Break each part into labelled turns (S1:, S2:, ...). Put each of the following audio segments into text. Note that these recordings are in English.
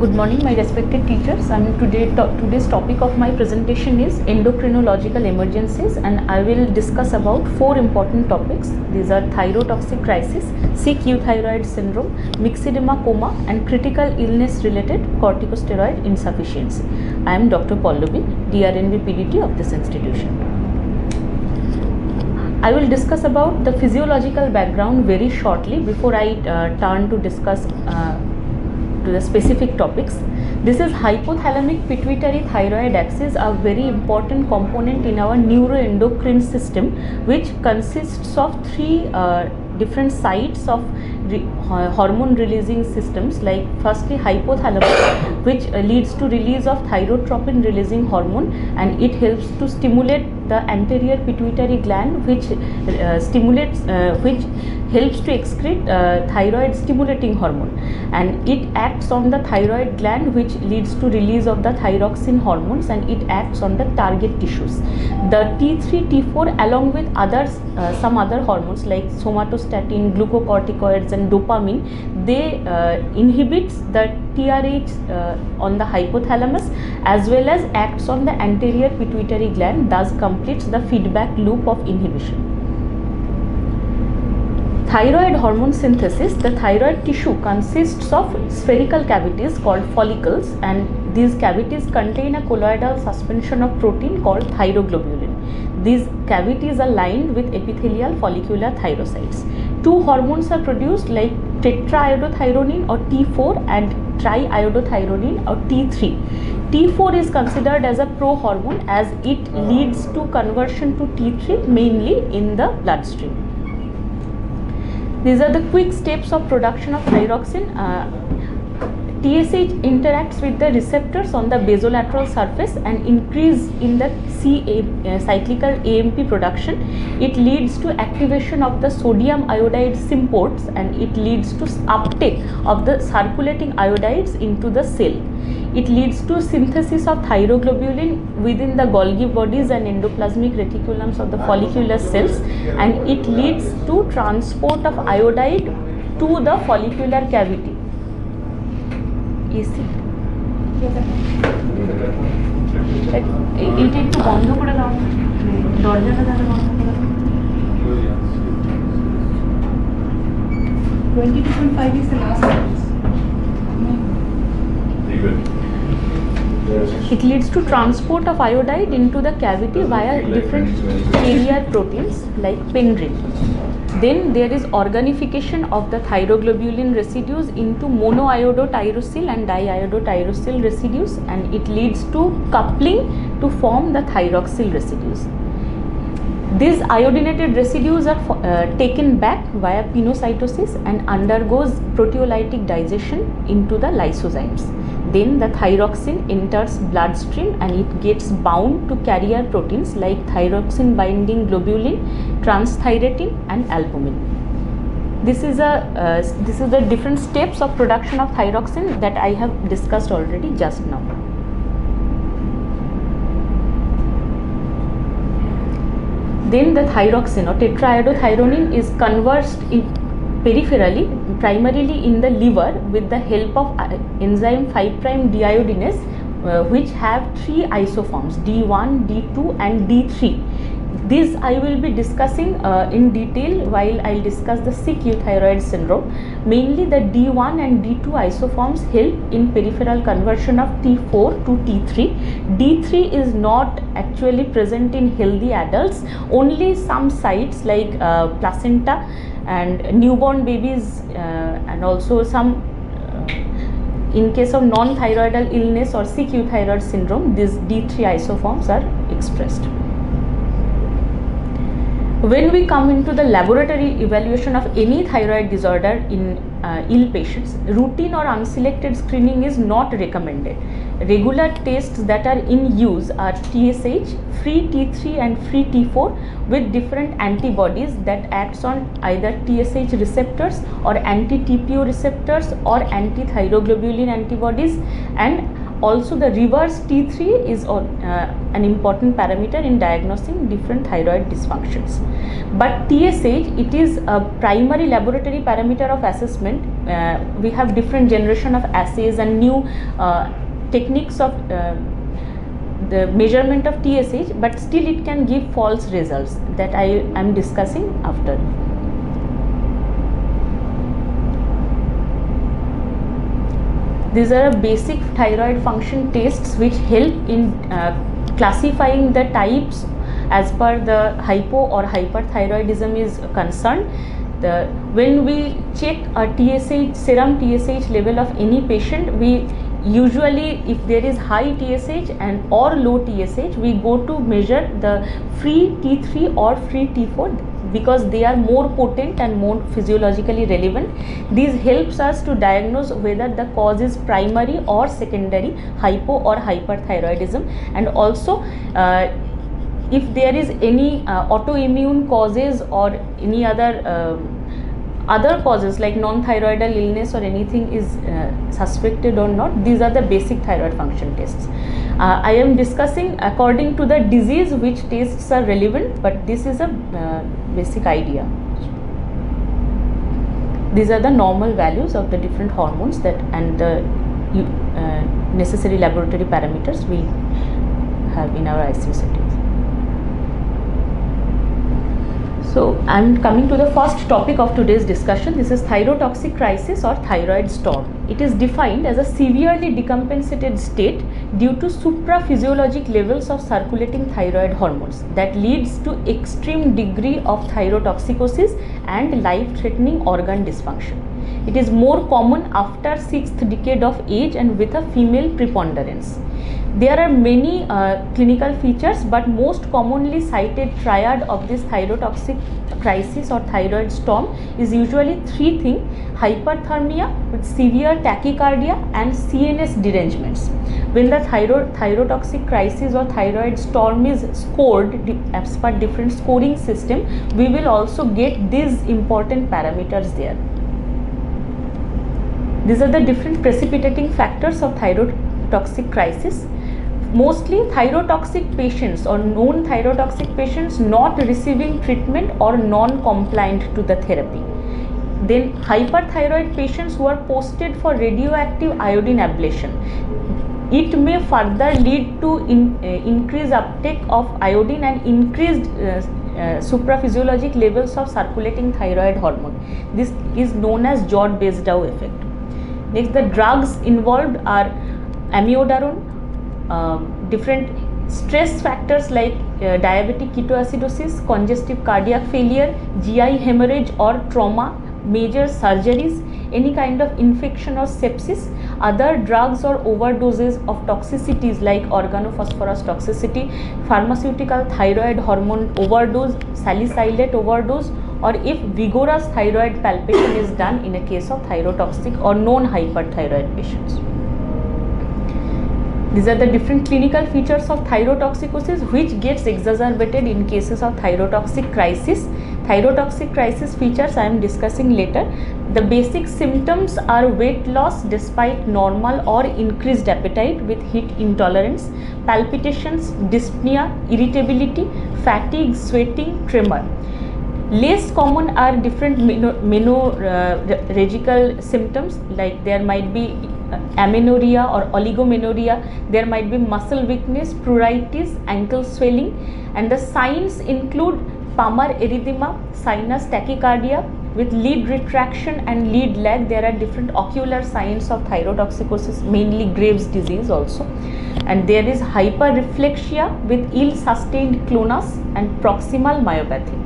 S1: Good morning, my respected teachers. Today's topic of my presentation is endocrinological emergencies, and I will discuss about 4 important topics. These are thyrotoxic crisis, sick euthyroid syndrome, myxedema, coma, and critical illness related corticosteroid insufficiency. I am Dr. Pallavi, DrNB PDT of this institution. I will discuss about the physiological background very shortly before I turn to discuss to the specific topics. This is hypothalamic pituitary thyroid axis, a very important component in our neuroendocrine system, which consists of 3 different sites of hormone releasing systems, like firstly hypothalamus, which leads to release of thyrotropin releasing hormone, and it helps to stimulate the anterior pituitary gland, which helps to excrete thyroid stimulating hormone, and it acts on the thyroid gland, which leads to release of the thyroxine hormones, and it acts on the target tissues. The T3, T4 along with others, some other hormones like somatostatin, glucocorticoids and dopamine, they inhibits the TRH on the hypothalamus as well as acts on the anterior pituitary gland, thus completes the feedback loop of inhibition. Thyroid hormone synthesis. The thyroid tissue consists of spherical cavities called follicles, and these cavities contain a colloidal suspension of protein called thyroglobulin. These cavities are lined with epithelial follicular thyrocytes. 2 hormones are produced, like tetraiodothyronine or T4 and triiodothyronine or T3. T4 is considered as a prohormone as it leads to conversion to T3 mainly in the bloodstream. These are the quick steps of production of thyroxine. TSH interacts with the receptors on the basolateral surface and increase in the cyclical AMP production. It leads to activation of the sodium iodide symports, and it leads to uptake of the circulating iodides into the cell. It leads to synthesis of thyroglobulin within the Golgi bodies and endoplasmic reticulums of the follicular cells, and it leads to transport of iodide to the follicular cavity. AC এইটা একটু বন্ধ করে দাও, দরজাটা তাহলে বন্ধ করে দাও।
S2: 22.5 is the last one.
S1: It leads to transport of iodide into the cavity via different carrier proteins like pendrin. Then there is organification of the thyroglobulin residues into monoiodotyrosyl and diiodotyrosyl residues, and it leads to coupling to form the thyroxyl residues. These iodinated residues are taken back via pinocytosis and undergoes proteolytic digestion into the lysozymes. Then the thyroxine enters bloodstream and it gets bound to carrier proteins like thyroxine binding globulin, transthyretin and albumin. This is the different steps of production of thyroxine that I have discussed already just now. Then the thyroxine or tetraiodothyronine is converted peripherally, primarily in the liver, with the help of enzyme 5' deiodinase, which have 3 isoforms D1, D2 and D3. This I will be discussing in detail while I will discuss the sick euthyroid syndrome. Mainly the D1 and D2 isoforms help in peripheral conversion of T4 to T3. D3 is not actually present in healthy adults. Only some sites like placenta and newborn babies and also some in case of non-thyroidal illness or sick euthyroid syndrome, these D3 isoforms are expressed. When we come into the laboratory evaluation of any thyroid disorder in ill patients, routine or unselected screening is not recommended. Regular tests that are in use are TSH, free T3 and free T4 with different antibodies that acts on either TSH receptors or anti-TPO receptors or anti-thyroglobulin antibodies, and also the reverse T3 is an important parameter in diagnosing different thyroid dysfunctions. But TSH, it is a primary laboratory parameter of assessment we have different generation of assays and new techniques of the measurement of TSH, but still it can give false results that I am discussing after. These are basic thyroid function tests which help in classifying the types as per the hypo or hyperthyroidism is concerned. When we check a TSH, serum TSH level of any patient, we usually, if there is high TSH and or low TSH, we go to measure the free T3 or free T4 because they are more potent and more physiologically relevant. This helps us to diagnose whether the cause is primary or secondary hypo or hyperthyroidism, and also if there is any autoimmune causes or any other causes like non-thyroidal illness or anything is suspected or not. These are the basic thyroid function tests. I am discussing according to the disease which tests are relevant, but this is a basic idea. These are the normal values of the different hormones that and the necessary laboratory parameters we have in our ICU settings. So I am coming to the first topic of today's discussion. This is thyrotoxic crisis or thyroid storm. It is defined as a severely decompensated state due to supraphysiologic levels of circulating thyroid hormones that leads to extreme degree of thyrotoxicosis and life-threatening organ dysfunction. It is more common after 6th decade of age and with a female preponderance. There are many clinical features, but most commonly cited triad of this thyrotoxic crisis or thyroid storm is usually three things: hyperthermia with severe tachycardia and CNS derangements. When the thyrotoxic crisis or thyroid storm is scored as per different scoring system, we will also get these important parameters there. These are the different precipitating factors of thyrotoxic crisis. Mostly thyrotoxic patients or known thyrotoxic patients not receiving treatment or non-compliant to the therapy. Then hyperthyroid patients who are posted for radioactive iodine ablation. It may further lead to increased uptake of iodine and increased supraphysiologic levels of circulating thyroid hormone. This is known as Jod-Basedow effect. Next, the drugs involved are amiodarone, different stress factors like diabetic ketoacidosis, congestive cardiac failure, GI hemorrhage or trauma, major surgeries, any kind of infection or sepsis, other drugs or overdoses of toxicities like organophosphorus toxicity, pharmaceutical thyroid hormone overdose, salicylate overdose, or if vigorous thyroid palpation is done in a case of thyrotoxic or non-hyperthyroid patients. These are the different clinical features of thyrotoxicosis which gets exacerbated in cases of thyrotoxic crisis. Thyrotoxic crisis features I am discussing later. The basic symptoms are weight loss despite normal or increased appetite with heat intolerance, palpitations, dyspnea, irritability, fatigue, sweating, tremor. Less common are different menorrhagical symptoms, like there might be amenorrhea or oligomenorrhea, there might be muscle weakness, pruritus, ankle swelling, and the signs include palmar erythema, sinus tachycardia with lead retraction and lead lag. There are different ocular signs of thyrotoxicosis, mainly Graves' disease also, and there is hyperreflexia with ill-sustained clonus and proximal myopathy.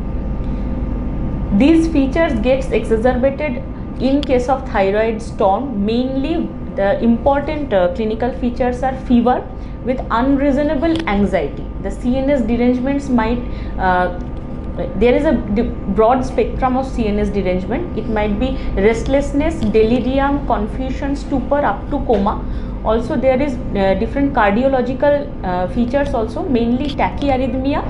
S1: These features gets exacerbated in case of thyroid storm. Mainly the important clinical features are fever with unreasonable anxiety. The CNS derangements might there is a broad spectrum of CNS derangement. It might be restlessness, delirium, confusion, stupor up to coma. Also there is different cardiological features also, mainly tachyarrhythmia,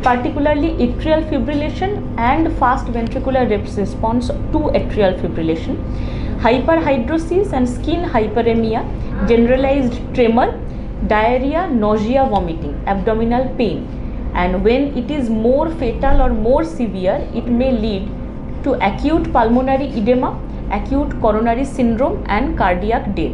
S1: particularly atrial fibrillation and fast ventricular response to atrial fibrillation, hyperhidrosis and skin hyperemia, generalized tremor, diarrhea, nausea, vomiting, abdominal pain, and when it is more fatal or more severe, it may lead to acute pulmonary edema, acute coronary syndrome and cardiac death.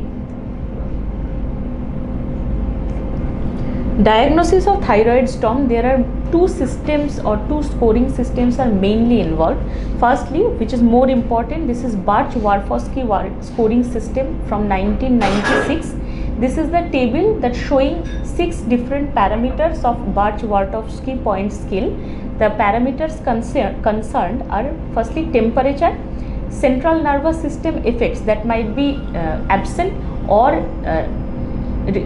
S1: Diagnosis of thyroid storm, there are two systems or two scoring systems are mainly involved. Firstly, which is more important, this is Birch-Warfoski scoring system from 1996. This is the table that showing 6 different parameters of Birch-Warfoski point scale. The parameters concerned are firstly temperature, central nervous system effects that might be absent or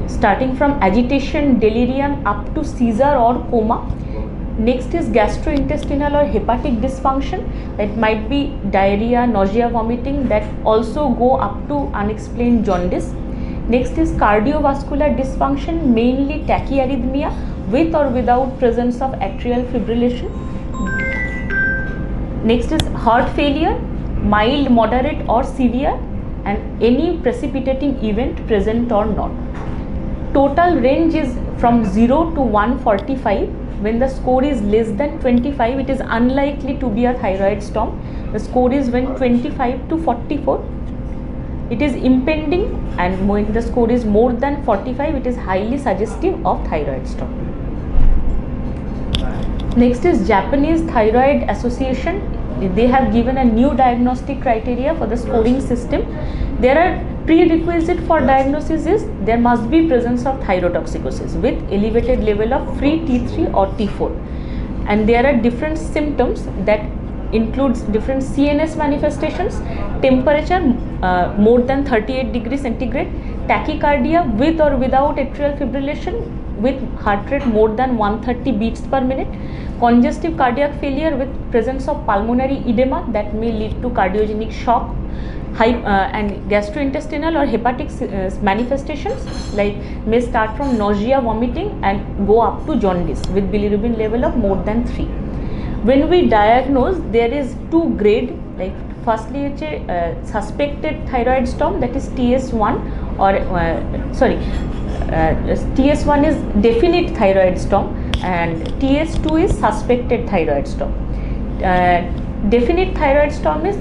S1: starting from agitation, delirium up to seizure or coma. Next is gastrointestinal or hepatic dysfunction, that might be diarrhea, nausea, vomiting, that also go up to unexplained jaundice. Next is cardiovascular dysfunction, mainly tachyarrhythmia with or without presence of atrial fibrillation. Next is heart failure, mild, moderate or severe, and any precipitating event present or not. Total range is from 0 to 145. When the score is less than 25, it is unlikely to be a thyroid storm. The score is when 25 to 44, it is impending, and when the score is more than 45, it is highly suggestive of thyroid storm. Next is Japanese Thyroid Association. They have given a new diagnostic criteria for the scoring system. There are prerequisite for diagnosis is there must be presence of thyrotoxicosis with elevated level of free T3 or T4, and there are different symptoms that includes different CNS manifestations, temperature more than 38 degrees centigrade, tachycardia with or without atrial fibrillation with heart rate more than 130 beats per minute, congestive cardiac failure with presence of pulmonary edema that may lead to cardiogenic shock, and gastrointestinal or hepatic manifestations like may start from nausea, vomiting and go up to jaundice with bilirubin level of more than 3. When we diagnose, there is 2 grade, like firstly it's a suspected thyroid storm, that is TS1 or TS1 is definite thyroid storm and TS2 is suspected thyroid storm. Definite thyroid storm is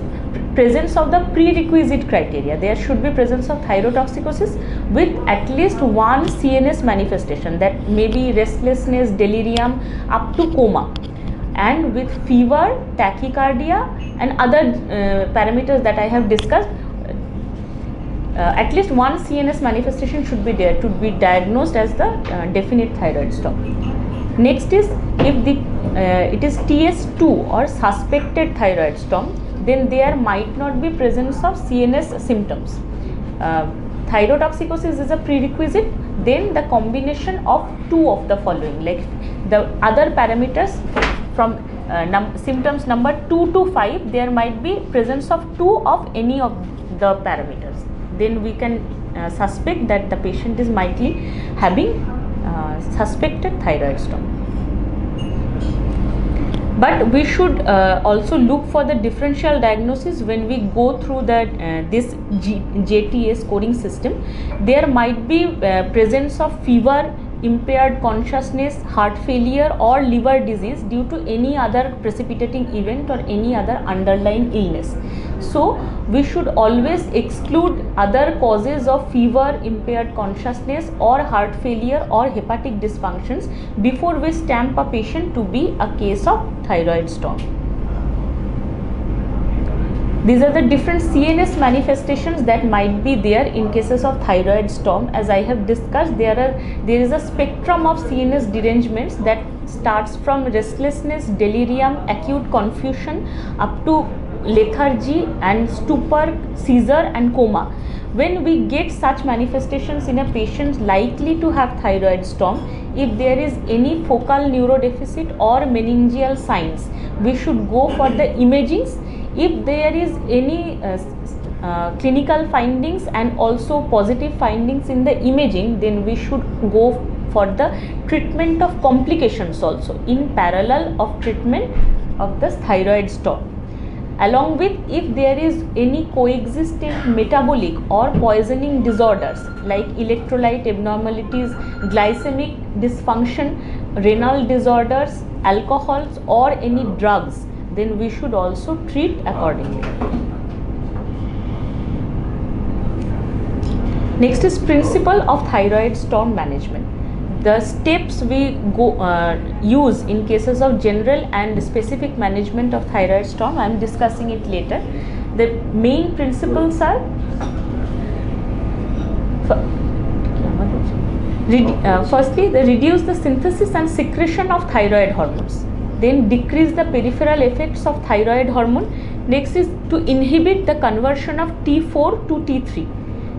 S1: presence of the prerequisite criteria. There should be presence of thyrotoxicosis with at least one CNS manifestation, that may be restlessness, delirium up to coma, and with fever, tachycardia and other parameters that I have discussed. At least one CNS manifestation should be there to be diagnosed as the definite thyroid storm. Next is if it is TS2 or suspected thyroid storm, then there might not be presence of CNS symptoms. Thyrotoxicosis is a prerequisite, then the combination of 2 of the following, like the other parameters from symptoms number 2 to 5, there might be presence of 2 of any of the parameters. Then we can suspect that the patient is mildly having suspected thyroid storm. But we should also look for the differential diagnosis when we go through this JTA scoring system. There might be presence of fever, impaired consciousness, heart failure or liver disease due to any other precipitating event or any other underlying illness. So we should always exclude other causes of fever, impaired consciousness or heart failure or hepatic dysfunctions before we stamp a patient to be a case of thyroid storm. These are the different CNS manifestations that might be there in cases of thyroid storm. As I have discussed, there is a spectrum of CNS derangements that starts from restlessness, delirium, acute confusion up to lethargy and stupor, seizure and coma. When we get such manifestations in a patient likely to have thyroid storm, if there is any focal neurodeficit or meningeal signs, we should go for the imagings. If there is any clinical findings and also positive findings in the imaging, then we should go for the treatment of complications also in parallel of treatment of the thyroid storm. Along with, if there is any coexisting metabolic or poisoning disorders like electrolyte abnormalities, glycemic dysfunction, renal disorders, alcohols or any drugs, then we should also treat accordingly. Next is principle of thyroid storm management. The steps we use in cases of general and specific management of thyroid storm, I am discussing it later. The main principles are firstly, they reduce the synthesis and secretion of thyroid hormones, then decrease the peripheral effects of thyroid hormone. Next is to inhibit the conversion of T4 to T3.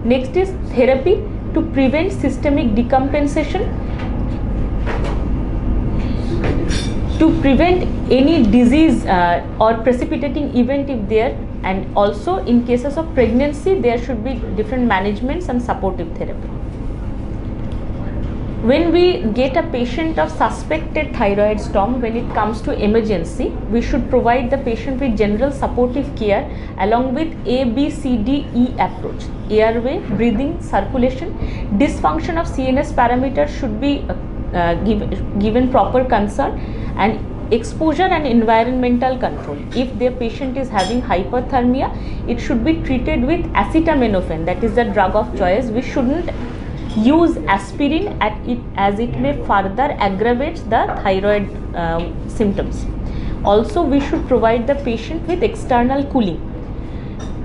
S1: Next is therapy to prevent systemic decompensation, to prevent any disease or precipitating event if there, and also in cases of pregnancy there should be different managements and supportive therapy. When we get a patient of suspected thyroid storm, when it comes to emergency, we should provide the patient with general supportive care along with ABCDE approach: airway, breathing, circulation. Dysfunction of CNS parameters should be given proper concern, and exposure and environmental control. If the patient is having hyperthermia, it should be treated with acetaminophen, that is the drug of choice. We shouldn't use aspirin as it may further aggravate the thyroid symptoms. Also, we should provide the patient with external cooling.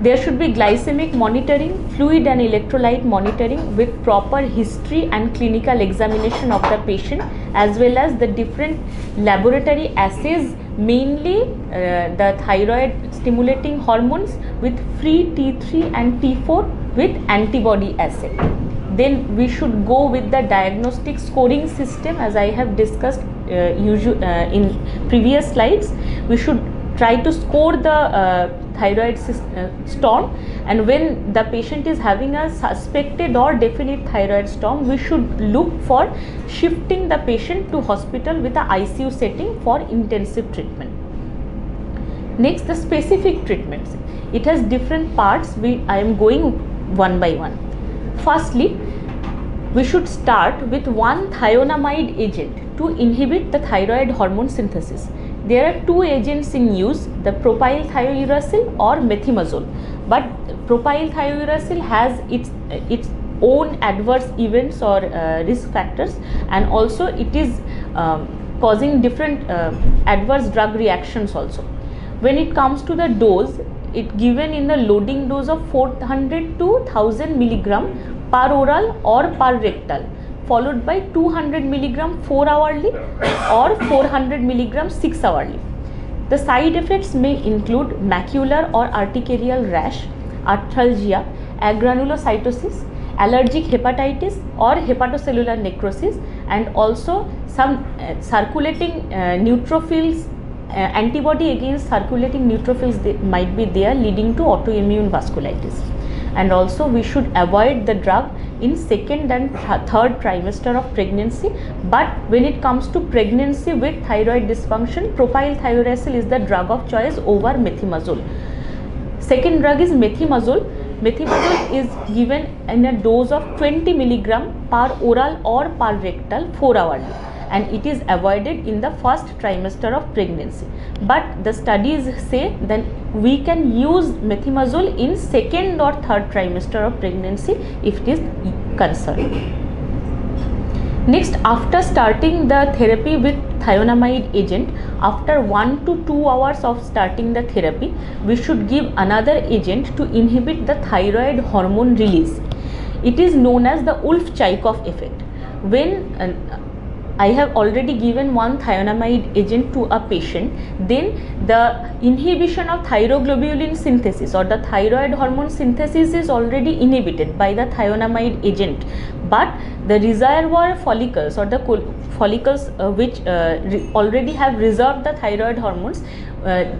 S1: There should be glycemic monitoring, fluid and electrolyte monitoring with proper history and clinical examination of the patient, as well as the different laboratory assays, mainly the thyroid stimulating hormones with free T3 and T4 with antibody assay. Then we should go with the diagnostic scoring system, as I have discussed in previous slides. We should try to score the thyroid storm, and when the patient is having a suspected or definite thyroid storm, we should look for shifting the patient to hospital with a ICU setting for intensive treatment. Next, the specific treatments. It has different parts. I am going one by one. Firstly, we should start with one thionamide agent to inhibit the thyroid hormone synthesis. There are two agents in use, the propyl thiouracil or methimazole, but propyl thiouracil has its own adverse events or risk factors, and also it is causing different adverse drug reactions also. When it comes to the dose, it given in the loading dose of 400 to 1000 milligram per oral or per rectal, followed by 200 milligram 4 hourly or 400 milligram 6 hourly. The side effects may include macular or urticarial rash, arthralgia, agranulocytosis, allergic hepatitis or hepatocellular necrosis, and also some circulating neutrophils, antibody against circulating neutrophils might be there, leading to autoimmune vasculitis. And also we should avoid the drug in second and third trimester of pregnancy. But when it comes to pregnancy with thyroid dysfunction, propyl thiouracil is the drug of choice over methimazole. Second drug is methimazole. Methimazole is given in a dose of 20 milligram per oral or per rectal 4 hourly, and it is avoided in the first trimester of pregnancy. But the studies say that we can use methimazole in second or third trimester of pregnancy if it is concerned. Next, after starting the therapy with thionamide agent, after 1 to 2 hours of starting the therapy, we should give another agent to inhibit the thyroid hormone release. It is known as the Wolff-Chaikoff effect. When I have already given one thionamide agent to a patient, then the inhibition of thyroglobulin synthesis or the thyroid hormone synthesis is already inhibited by the thionamide agent, but the reservoir follicles or the follicles which already have reserved the thyroid hormones,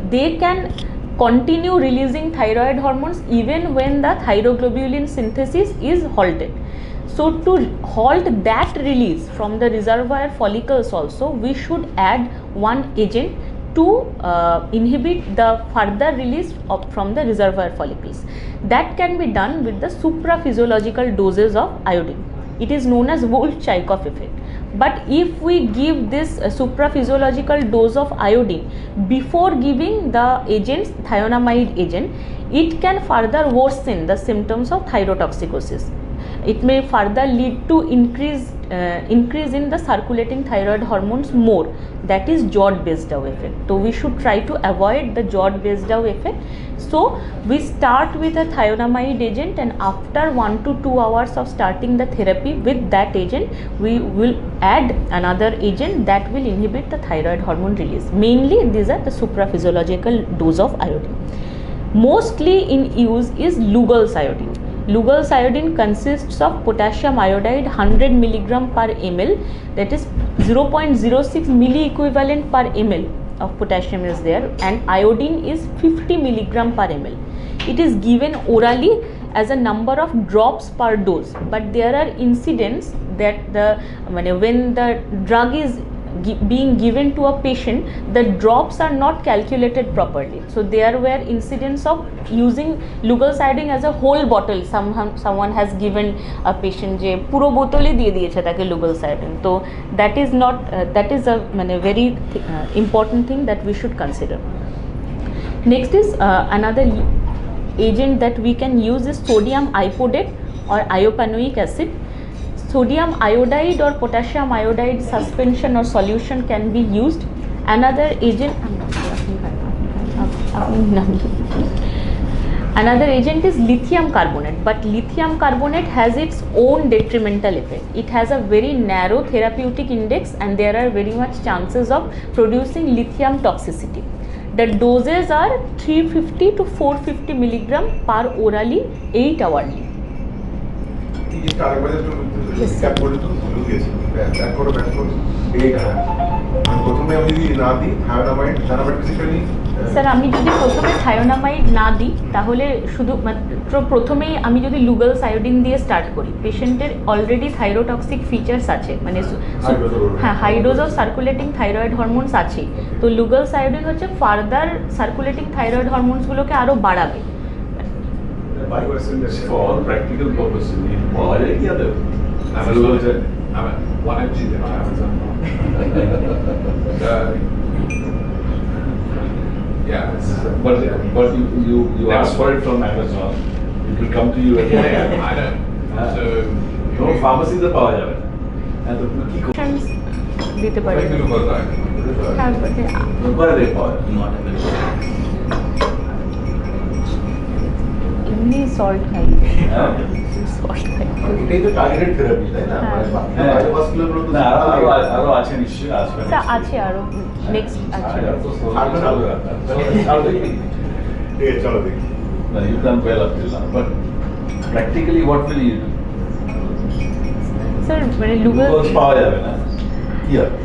S1: they can continue releasing thyroid hormones even when the thyroglobulin synthesis is halted. So to halt that release from the reservoir follicles also, we should add one agent to inhibit the further release from the reservoir follicles. That can be done with the supraphysiological doses of iodine. It is known as Wolff-Chaikoff effect. But if we give this supraphysiological dose of iodine before giving the agents, thionamide agent, it can further worsen the symptoms of thyrotoxicosis. it may further lead to increase in the circulating thyroid hormones more, that is jod based out effect. So we should try to avoid the jod based out effect. So we start with a thionamide agent, and after 1 to 2 hours of starting the therapy with that agent, we will add another agent that will inhibit the thyroid hormone release. Mainly these are the supraphysiological dose of iodine. Mostly in use is Lugol's iodine. Lugol's iodine consists of potassium iodide 100 mg per ml, that is 0.06 milli equivalent per ml of potassium is there, and iodine is 50 mg per ml. It is given orally as a number of drops per dose, but there are incidents that when the drug is being given to a patient, the drops are not calculated properly. So there were incidents of using Lugol's iodine as a whole bottle. Someone has given a patient je puro bottle diye diyeche take Lugol's iodine. So that is not that is a very important thing that we should consider. Next is another agent that we can use is sodium iodate or iopanoic acid. Sodium iodide or potassium iodide suspension or solution can be used. Another agent is lithium carbonate, but lithium carbonate has its own detrimental effect. It has a very narrow therapeutic index, and there are very much chances of producing lithium toxicity. The doses are 350 to 450 mg per orally 8 hourly. Yes, sir. Sir আমি যদি প্রথমে থায়োনামাইড না দিই, তাহলে শুধুমাত্র প্রথমেই আমি যদি লুগলস আয়োডিন দিয়ে স্টার্ট করি, পেশেন্টের অলরেডি থাইরোটক্সিক ফিচার্স আছে, মানে হ্যাঁ high dose of circulating thyroid hormones আছে, তো লুগলস আয়োডিন হচ্ছে ফার্দার সার্কুলেটিং থাইরয়েড হরমোনসগুলোকে আরও বাড়াবে।
S3: For all practical purposes,
S4: Yeah,
S3: but you ask for it from Amazon, it will come to you at
S4: I know. So
S3: no pharmacy the power jave and the
S1: দিতে পারে।
S3: where they power not
S1: এমনি salt খাই, salt খাই,
S3: এটাই তো targeted therapy তাই না, বায়োভাস্কুলার গুলো না আরো আছে নিশ্চয়ই আসবে,
S1: আছে আরো নেক্সট আছে।
S3: চলো দেখি না, you done well up till now, but practically what will you do?
S1: Sir মানে লুগলস
S3: পাওয়া যাবে না, কি হবে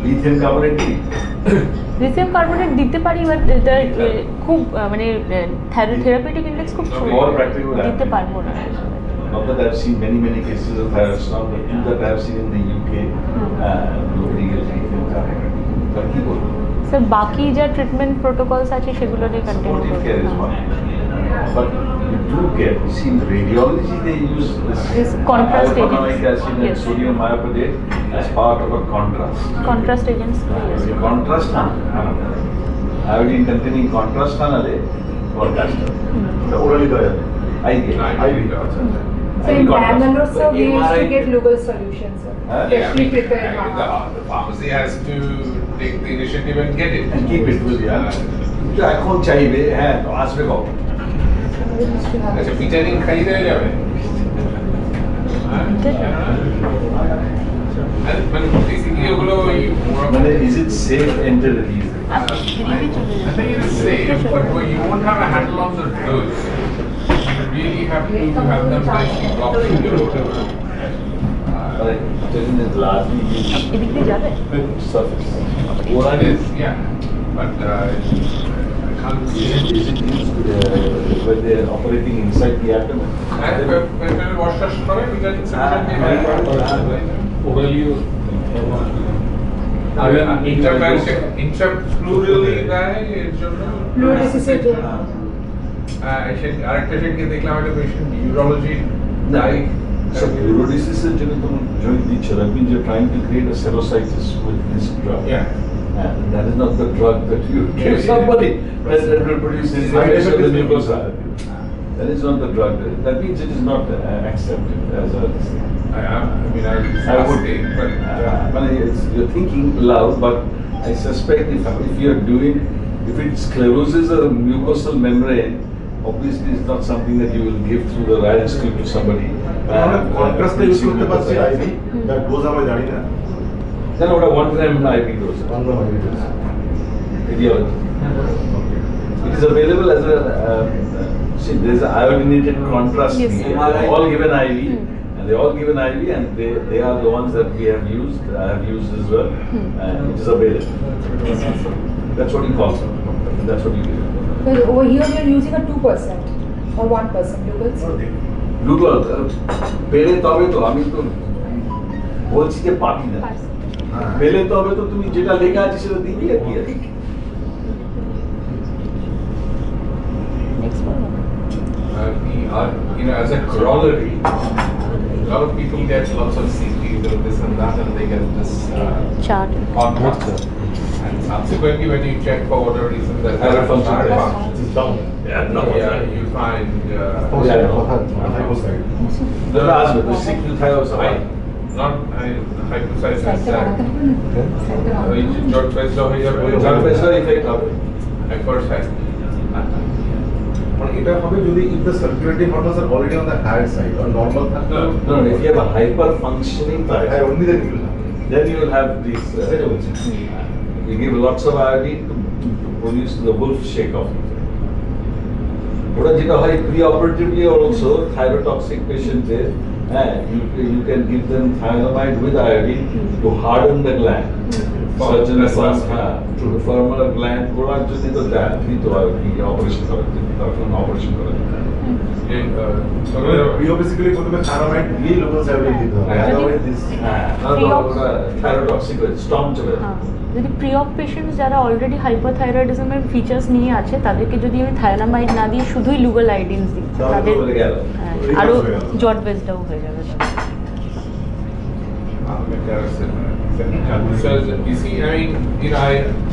S3: লিথিয়াম কার্বনেট কি
S1: লিথিয়াম কার্বনেট দিতে পারি, বাট এটা খুব মানে থেরাপিউটিক ইন্ডেক্স খুব দিতে পারবো না।
S3: Not that I've seen many cases of thyroid storm, but two that I've seen in the UK, nobody gets lithium carbonate. But কি বলবো
S1: স্যার বাকি যা ট্রিটমেন্ট প্রোটোকলস আছে সেগুলো নিয়ে কন্টিনিউ করব।
S3: But you do get, see in radiology they use
S1: this contrast
S3: iopanoic
S1: agents,
S3: acid and
S1: yes,
S3: sodium iodate as part of a contrast.
S1: contrast agents, yes.
S3: Contrast iodine containing contrast anale contrast so orally do jabe IV
S2: So in Bangalore, sir, we used to get Lugol solutions, sir. Freshly prepared.
S4: The pharmacy has to take the initiative and get it.
S3: and keep it with you. এখন চাইবে হ্যাঁ আসবে কখন
S4: আচ্ছা vitamin খাই দেওয়া যাবে মানে বেসিক্যালি ওগুলো
S3: মানে is it safe enter release
S4: I think it is safe, but you won't have a handle on the dose. You really have to have them like blocking or whatever.
S3: Taking is largely used
S1: এদিক দিয়ে যাবে
S3: surface.
S4: It is, yeah, but I can't see it.
S3: Is it used when they are operating inside the abdomen?
S4: And when we wash the stomach, we can
S5: orally
S4: intraplurally দেয় এর জন্য
S2: Fluoridesis
S4: আরেকটা সেটকে দেখলাম একটা পেশেন্ট ইউরোলজি নাই।
S3: So fluoridesis is that means you're trying to create a serositis with this drug.
S4: Yeah.
S3: And that is not the drug that you give somebody that will produce this. That is not the drug. That means it is not accepted as a thing.
S4: I would say, but
S3: You're thinking loud, but I suspect if you're doing, if it scleroses a mucosal membrane, obviously it's not something that you will give through the Ryan's tube to somebody.
S5: Contrast use করতে পারছি IV, that dose আমরা জানি না।
S3: Then what a 1 gram IV dose.
S5: 1 gram IV dose.
S3: Ideology. It is available as a, see, there's an iodinated contrast.
S1: Yes.
S3: They all given IV, and they all given IV, and they are the ones that we have used. I have used as well, and it is available. That's what he calls it. That's what you do.
S2: Well, over here we are using a 2% or 1% lugals.
S3: Google, পেলে তবে তো আমি তো বলছি যে পাবি না পেলে তবে তো তুমি যেটা লেখা আছে সেটা দিবি আর কি আছে
S4: as a corollary, a lot of people get lots of CT, this and that, and they get this
S1: chart.
S4: contrast. And subsequently, when you check for whatever reason that
S3: Thyroid function
S5: It's down.
S4: you find
S5: Hypoxia.
S3: the signal thyroid
S4: not hypothesize that. George Weisler
S3: effect of it.
S4: at first sight.
S5: মানে এটা হবে যদি if the circulating hormones are already on the higher side or normal থাকলে
S3: No, if you have a hyper functioning thyroid,
S5: only then you will have.
S3: then you will have these. You give lots of iodine to produce the wolf shake of it. ওটা যেটা হয় pre-operatively also thyrotoxic patient you can give them thionamide with iodine to harden the gland. Surgeon to the femoral gland করার জন্য তো দেয় দিতে হয় operation করার জন্য তখন অপারেশন করার জন্য
S5: Basically প্রথমে থাইরয়েড দিয়ে লোকাল সার্ভিস দিতে হবে otherwise this
S3: thyrotoxic স্টর্ম চলে
S1: যদি প্রি অপ পেশেন্টস যারা অলরেডি হাইপারথাইরয়েডিজমের ফিচার্স নিয়ে আছে তাদেরকে যদি আমি থায়োনামাইড না দিয়ে শুধুই লুগাল আইডিনস দিই তাদের আরো জট বেসডাও হয়ে যাবে
S4: So you see, I mean,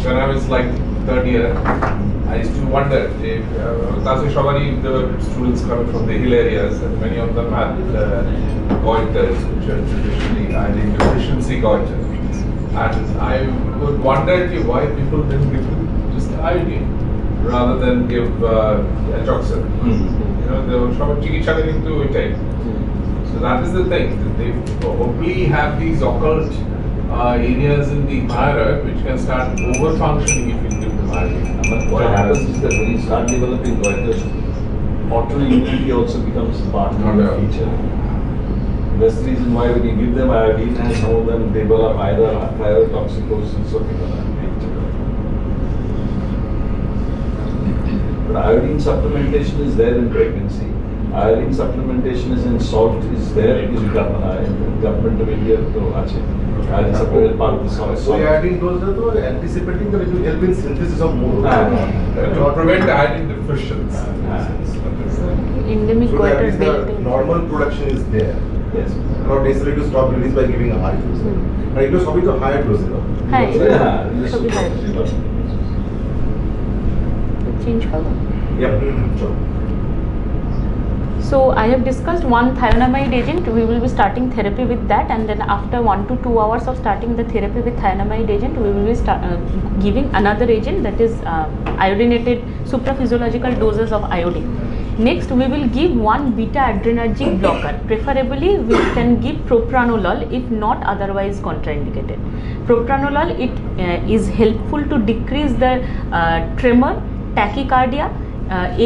S4: when I was like third year, I used to wonder if the students coming from the hill areas, and many of them had goiters, which are traditionally iodine deficiency goiters. And I would wonder why people didn't give just iodine rather than give etoxin. They were trying to take. So that is the thing. They probably have these occult areas in the thyroid which can start over-functioning if you give them iodine.
S3: What happens is that when you start developing goiters, autoimmunity also becomes part of the feature. That's the reason why when you give them iodine, and some of them develop either thyrotoxicosis or but iodine supplementation is there in pregnancy. Iodine supplementation is in salt, is there in government of India. Iodine supplemented part of the salt.
S5: So iodine dose to anticipating that it will help in synthesis of more.
S4: To prevent iodine deficiency.
S1: endemic
S5: So
S1: goiter
S5: that is the
S1: built-in.
S5: normal production is there.
S3: Yes.
S5: Not necessarily to stop release by giving a high dose. And it was probably to higher dose.
S1: High.
S3: This
S1: Should be high. Change color.
S5: Yep. Sure.
S1: So I have discussed one thionamide agent. We will be starting therapy with that, and then after 1 to 2 hours of starting the therapy with thionamide agent, we will be giving another agent, that is iodinated supraphysiological doses of iodine. Next, we will give one beta adrenergic blocker. Preferably, we can give propranolol if not otherwise contraindicated. Propranolol is helpful to decrease the tremor, tachycardia,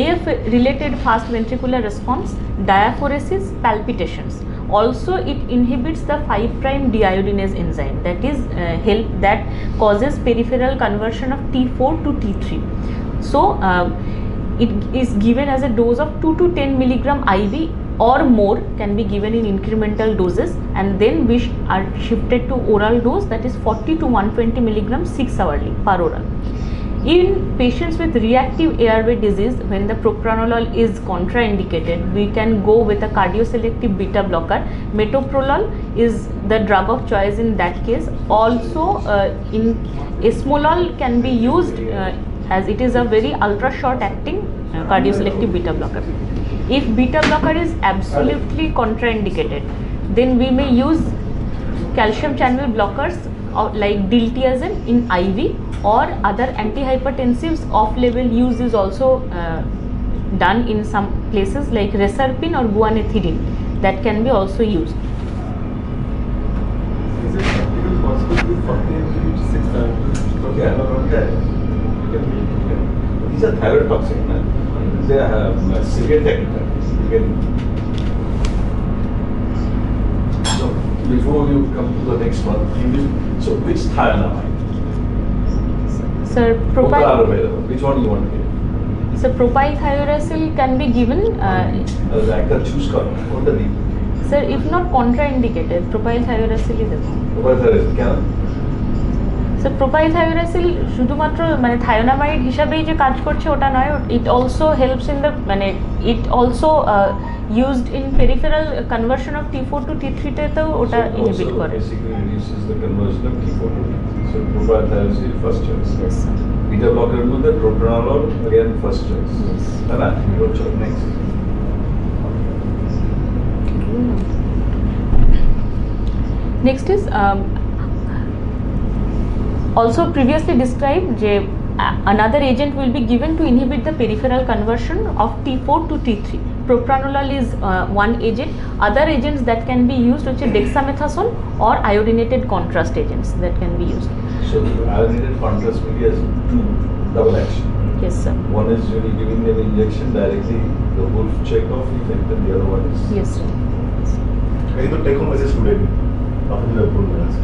S1: AF related fast ventricular response, diaphoresis, palpitations. Also, it inhibits the 5' deiodinase enzyme, that is that causes peripheral conversion of T4 to T3. So it is given as a dose of 2 to 10 milligram IV or more, can be given in incremental doses, and then we are shifted to oral dose, that is 40 to 120 milligrams 6 hourly per oral. In patients with reactive airway disease, when the propranolol is contraindicated, we can go with a cardioselective beta blocker. Metoprolol is the drug of choice in that case. Also, esmolol can be used as it is a very ultra short acting cardioselective beta blocker. If beta blocker is absolutely contraindicated, then we may use calcium channel blockers like diltiazem in IV, or other antihypertensives off-label use is also done in some places like reserpine or guanethidine, that can be also used.
S5: Is it practically possible to 40 mg to 6 times?
S3: Yeah. These are thyrotoxic, man. They have severe tachycardia. You can. So before you come to the next one, so which thionamide?
S1: Sir,
S3: Both are available. Which one you want to give?
S1: So propyl thiouracil can be given.
S3: As actor choose कर what the name?
S1: Sir, if not contraindicated, propyl thiouracil is enough.
S3: Propyl thiouracil can.
S1: So propyl thiouracil শুধুমাত্র মানে থায়োনামাইড হিসাবেই যে কাজ করছে ওটা নয়, it also helps in the মানে it also used in peripheral conversion of T4 to T3 তেও ওটা inhibit করে.
S3: Basically reduces the conversion of T4 to T3. So propyl thiouracil first choice.
S1: Yes, sir.
S3: Beta blocker with the propranolol again first choice.
S1: Yes.
S3: Right? Your choice next.
S1: Next is also previously described যে another agent will be given to inhibit the peripheral conversion of T4 to T3. Propranolol is one agent. Other agents that can be used which is dexamethasone or iodinated contrast agents that can be used.
S3: So iodinated contrast media has two double action.
S1: Yes, sir.
S3: One is really giving them injection directly, the wolf check-off effect, and the other one is.
S1: Yes, sir.
S5: कहीं तो take home message student अपने लिए approve करना है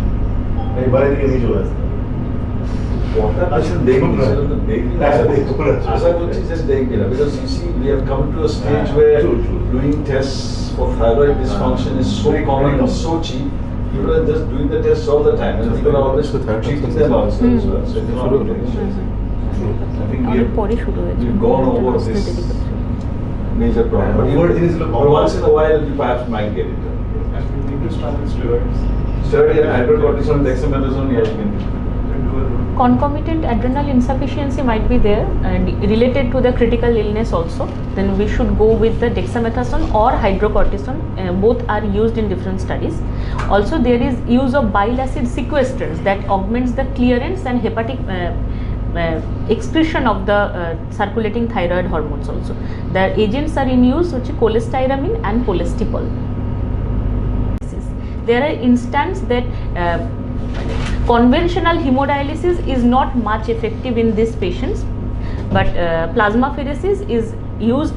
S5: नहीं बारे में नहीं चला है
S3: Water patient देंगे ऐसा कुछ चीजें देंगे ना, because you see we have come to a stage where doing tests for thyroid dysfunction is so common and so cheap. People are just doing the tests all the time, and people are always treating them also as well. So it's not good. I think we've gone over this major problem. But once in a while, you perhaps might get it.
S5: And we need to start with steroids.
S3: Steroid and hydrocortisone, dexamethasone, yes, you can do.
S1: Concomitant adrenal insufficiency might be there and related to the critical illness also. Then we should go with the dexamethasone or hydrocortisone. Both are used in different studies. Also, there is use of bile acid sequestrants that augments the clearance and hepatic excretion of the circulating thyroid hormones also. The agents are in use which is cholestyramine and polystipol. There are instances that conventional hemodialysis is not much effective in these patients, but plasmapheresis is used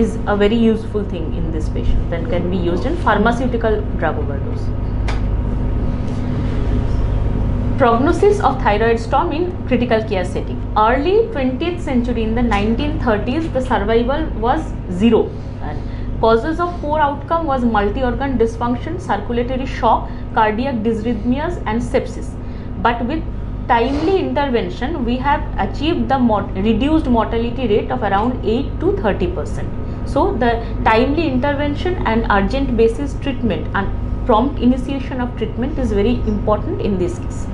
S1: is a very useful thing in this patient that can be used in pharmaceutical drug overdose. Prognosis of thyroid storm in critical care setting. Early 20th century, in the 1930s, the survival was zero. And causes of poor outcome was multi-organ dysfunction, circulatory shock, cardiac dysrhythmias and sepsis. But with timely intervention, we have achieved the reduced mortality rate of around 8 to 30%. So the timely intervention and urgent basis treatment and prompt initiation of treatment is very important in this case.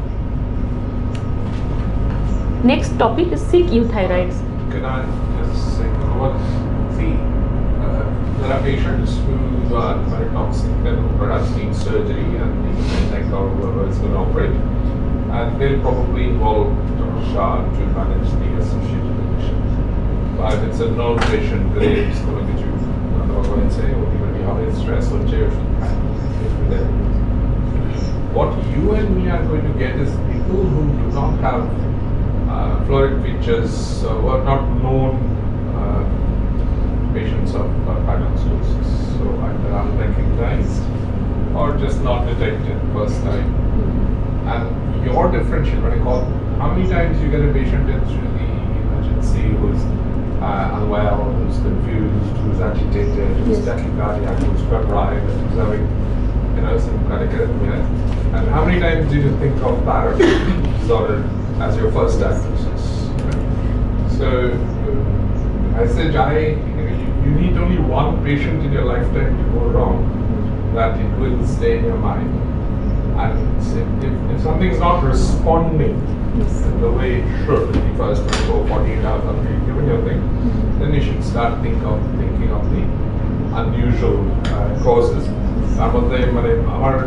S1: Next topic is sick euthyroids.
S4: Can I just say what? See, there are patients who are thyrotoxic and perhaps need surgery and need like or whoever is going to operate, and they'll probably involve Shah to manage the associated condition. But if it's a known patient, it's going to get you, I don't know what I say, or even you have stress or chair. What you and me are going to get is people who do not have florid features or not known patients of pyrenostosis, so either unrecognized or just not detected first time. And your differential, what I call, how many times you get a patient into the emergency who's unwell, who's confused, who's agitated, who's tachycardiac, who's febrile, who's having some cardiac arrhythmia, and how many times do you think of thyroid disorder as your first diagnosis? Right? So I said, you need only one patient in your lifetime to go wrong, that it will stay in your mind. And if something is not responding the way it should, if I was to go 48 hours after you've given your thing, then you should start thinking of the unusual causes. Some of them are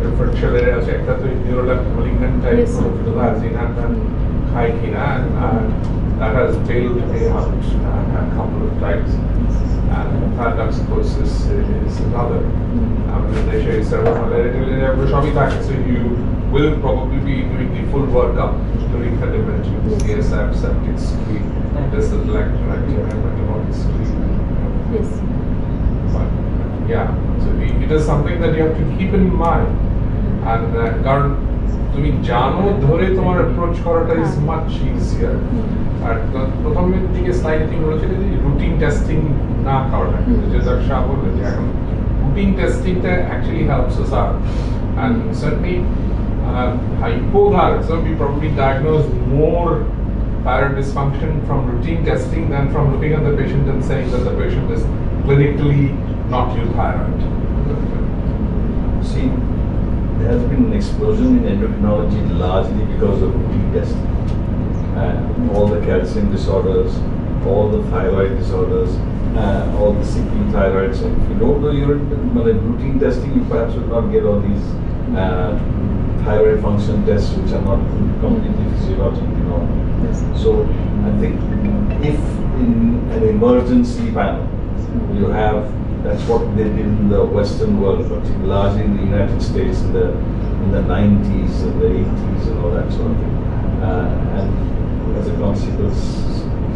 S4: differential areas, একটা তো neural malignant type phenolphthalein and Khaikina, and that has failed me out a couple of times. And Thyrotoxicosis is another. They say several malaria, so you will probably be doing the full workup during the dimension, CSF, septic screen, this is electrolyte and metabolic screen.
S1: Yes.
S4: But yeah, so it is something that you have to keep in mind. And কারণ তুমি জানো ধরে তোমার approach করাটা is much easier. আর প্রথমের দিকে স্লাইডে তুমি বলেছিলে যে রুটিন টেস্টিং না করাটা, যেটা শাহ বললেন যে এখন routine টেস্টিংটা actually helps us out. And certainly hypothyroidism, we probably diagnose more thyroid dysfunction from routine testing than from looking at the patient and saying that the patient is clinically not euthyroid.
S3: See, there has been an explosion in endocrinology largely because of routine testing. All the calcium disorders, all the thyroid disorders, all the sick thyroids. And if you don't do routine testing, you perhaps will not get all these thyroid function tests which are not completely physiologically normal. So I think if in an emergency panel you have, that's what they did in the Western world, but largely in the United States in the 90s and the 80s and all that sort of thing. And as a consequence,